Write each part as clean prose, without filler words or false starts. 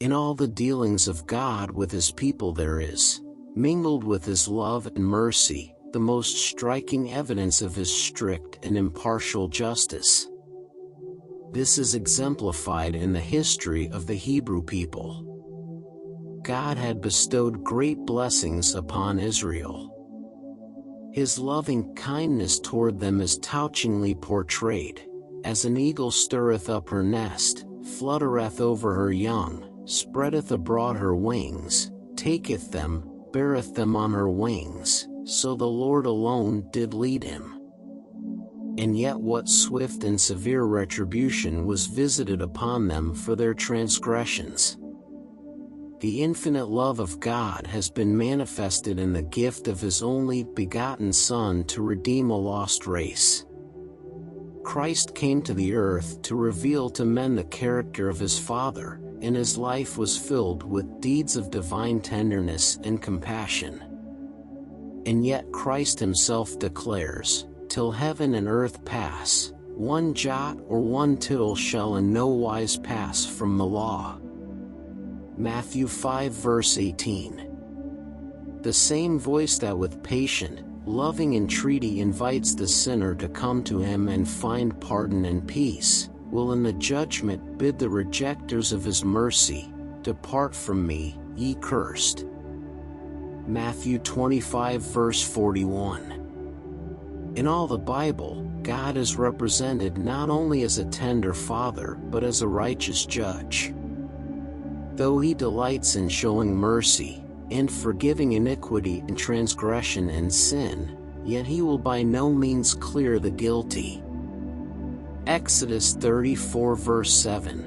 In all the dealings of God with his people there is, mingled with his love and mercy, the most striking evidence of his strict and impartial justice. This is exemplified in the history of the Hebrew people. God had bestowed great blessings upon Israel. His loving kindness toward them is touchingly portrayed, as an eagle stirreth up her nest, fluttereth over her young, spreadeth abroad her wings, taketh them, beareth them on her wings, so the Lord alone did lead him. And yet what swift and severe retribution was visited upon them for their transgressions. The infinite love of God has been manifested in the gift of his only begotten Son to redeem a lost race. Christ came to the earth to reveal to men the character of his Father, and his life was filled with deeds of divine tenderness and compassion. And yet Christ himself declares, "Till heaven and earth pass, one jot or one tittle shall in no wise pass from the law." Matthew 5 verse 18. The same voice that with patient, loving entreaty invites the sinner to come to him and find pardon and peace, will in the judgment bid the rejectors of his mercy, "Depart from me, ye cursed." Matthew 25 verse 41. In all the Bible, God is represented not only as a tender father but as a righteous judge. Though he delights in showing mercy, and forgiving iniquity and transgression and sin, yet he will by no means clear the guilty. Exodus 34 verse 7.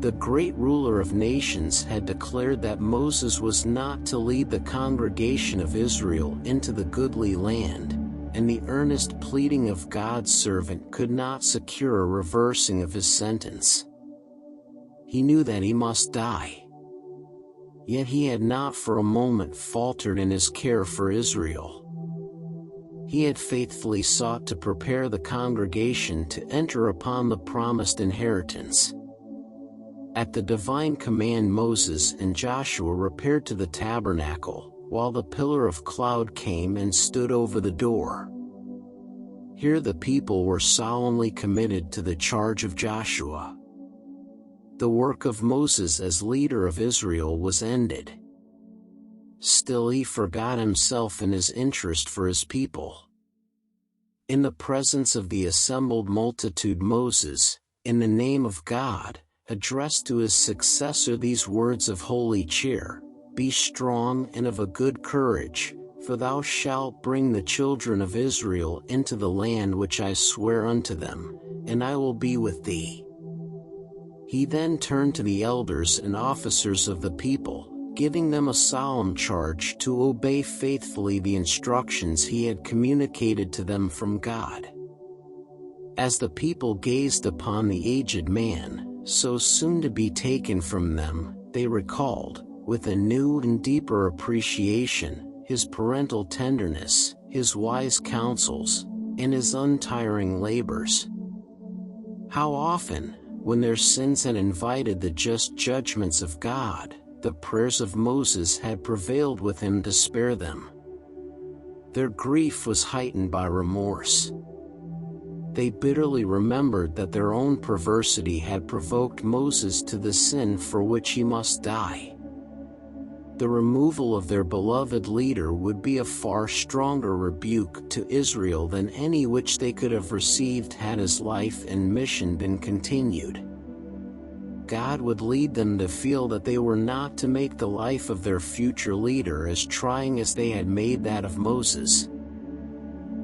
The great ruler of nations had declared that Moses was not to lead the congregation of Israel into the goodly land, and the earnest pleading of God's servant could not secure a reversing of his sentence. He knew that he must die. Yet he had not for a moment faltered in his care for Israel. He had faithfully sought to prepare the congregation to enter upon the promised inheritance. At the divine command, Moses and Joshua repaired to the tabernacle, while the pillar of cloud came and stood over the door. Here the people were solemnly committed to the charge of Joshua. The work of Moses as leader of Israel was ended. Still he forgot himself in his interest for his people. In the presence of the assembled multitude, Moses, in the name of God, addressed to his successor these words of holy cheer: "Be strong and of a good courage, for thou shalt bring the children of Israel into the land which I swear unto them, and I will be with thee." He then turned to the elders and officers of the people, giving them a solemn charge to obey faithfully the instructions he had communicated to them from God. As the people gazed upon the aged man, so soon to be taken from them, they recalled, with a new and deeper appreciation, his parental tenderness, his wise counsels, and his untiring labors. How often, when their sins had invited the just judgments of God, the prayers of Moses had prevailed with him to spare them. Their grief was heightened by remorse. They bitterly remembered that their own perversity had provoked Moses to the sin for which he must die. The removal of their beloved leader would be a far stronger rebuke to Israel than any which they could have received had his life and mission been continued. God would lead them to feel that they were not to make the life of their future leader as trying as they had made that of Moses.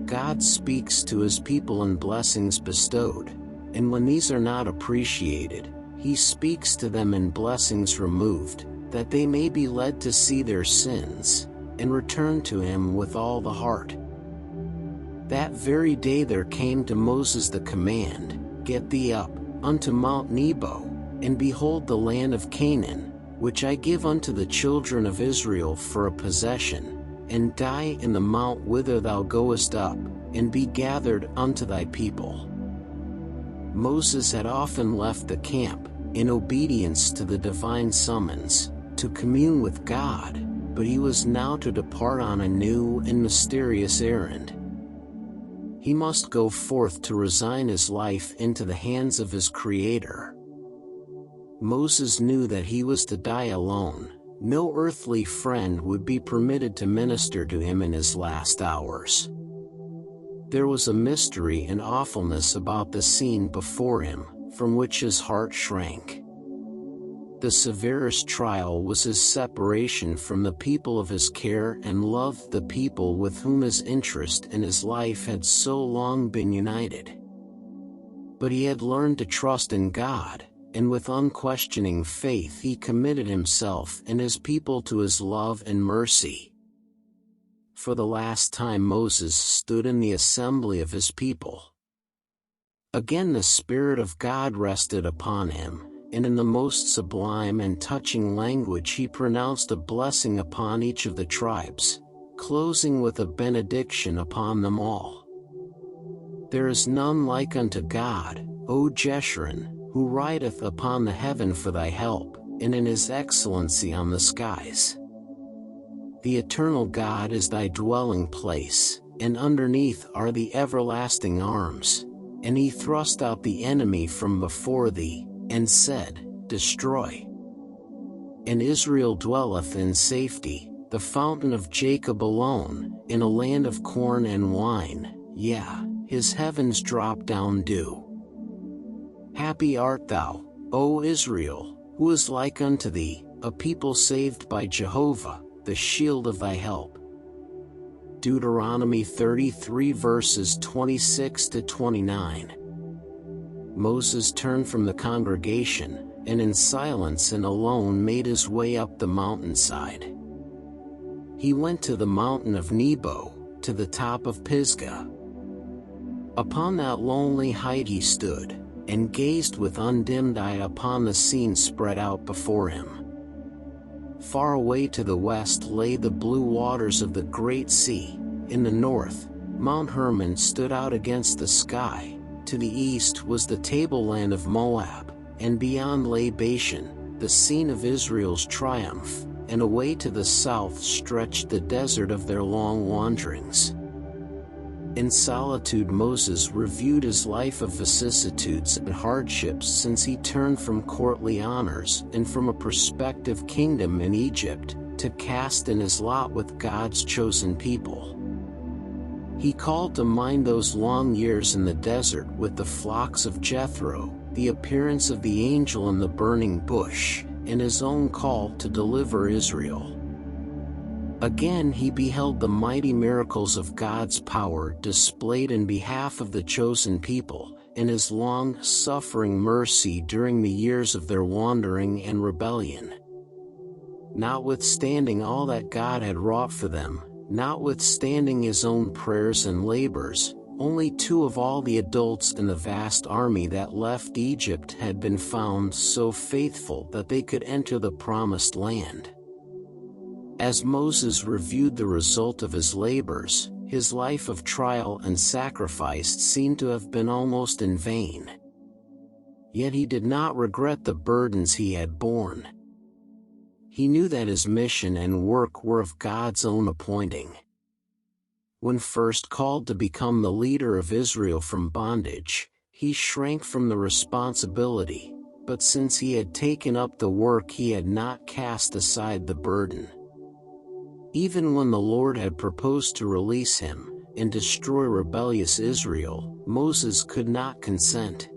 God speaks to his people in blessings bestowed, and when these are not appreciated, he speaks to them in blessings removed, that they may be led to see their sins, and return to him with all the heart. That very day there came to Moses the command, "Get thee up, unto Mount Nebo, and behold the land of Canaan, which I give unto the children of Israel for a possession, and die in the mount whither thou goest up, and be gathered unto thy people." Moses had often left the camp, in obedience to the divine summons, to commune with God, but he was now to depart on a new and mysterious errand. He must go forth to resign his life into the hands of his Creator. Moses knew that he was to die alone. No earthly friend would be permitted to minister to him in his last hours. There was a mystery and awfulness about the scene before him, from which his heart shrank. The severest trial was his separation from the people of his care and love, the people with whom his interest and his life had so long been united. But he had learned to trust in God, and with unquestioning faith he committed himself and his people to his love and mercy. For the last time Moses stood in the assembly of his people. Again the Spirit of God rested upon him, and in the most sublime and touching language he pronounced a blessing upon each of the tribes, closing with a benediction upon them all. There is none like unto God, O Jeshurun, who rideth upon the heaven for thy help, and in his excellency on the skies. The eternal God is thy dwelling place, and underneath are the everlasting arms, and he thrust out the enemy from before thee, and said, Destroy. And Israel dwelleth in safety, the fountain of Jacob alone, in a land of corn and wine, yea, his heavens drop down dew. Happy art thou, O Israel, who is like unto thee, a people saved by Jehovah, the shield of thy help. Deuteronomy 33 verses 26 to 29. Moses turned from the congregation, and in silence and alone made his way up the mountainside. He went to the mountain of Nebo, to the top of Pisgah. Upon that lonely height he stood, and gazed with undimmed eye upon the scene spread out before him. Far away to the west lay the blue waters of the great sea. In the north, Mount Hermon stood out against the sky. To the east was the tableland of Moab, and beyond lay Bashan, the scene of Israel's triumph, and away to the south stretched the desert of their long wanderings. In solitude Moses reviewed his life of vicissitudes and hardships since he turned from courtly honors and from a prospective kingdom in Egypt, to cast in his lot with God's chosen people. He called to mind those long years in the desert with the flocks of Jethro, the appearance of the angel in the burning bush, and his own call to deliver Israel. Again he beheld the mighty miracles of God's power displayed in behalf of the chosen people, and his long-suffering mercy during the years of their wandering and rebellion. Notwithstanding all that God had wrought for them, notwithstanding his own prayers and labors, only 2 of all the adults in the vast army that left Egypt had been found so faithful that they could enter the promised land. As Moses reviewed the result of his labors, his life of trial and sacrifice seemed to have been almost in vain. Yet he did not regret the burdens he had borne. He knew that his mission and work were of God's own appointing. When first called to become the leader of Israel from bondage, he shrank from the responsibility, but since he had taken up the work he had not cast aside the burden. Even when the Lord had proposed to release him and destroy rebellious Israel, Moses could not consent.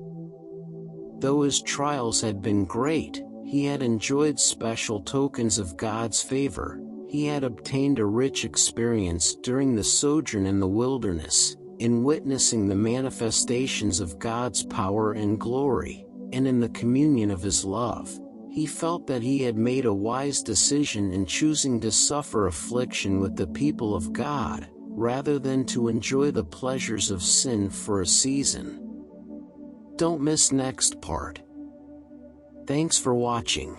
Though his trials had been great, he had enjoyed special tokens of God's favor. He had obtained a rich experience during the sojourn in the wilderness, in witnessing the manifestations of God's power and glory, and in the communion of his love. He felt that he had made a wise decision in choosing to suffer affliction with the people of God, rather than to enjoy the pleasures of sin for a season. Don't miss next part. Thanks for watching.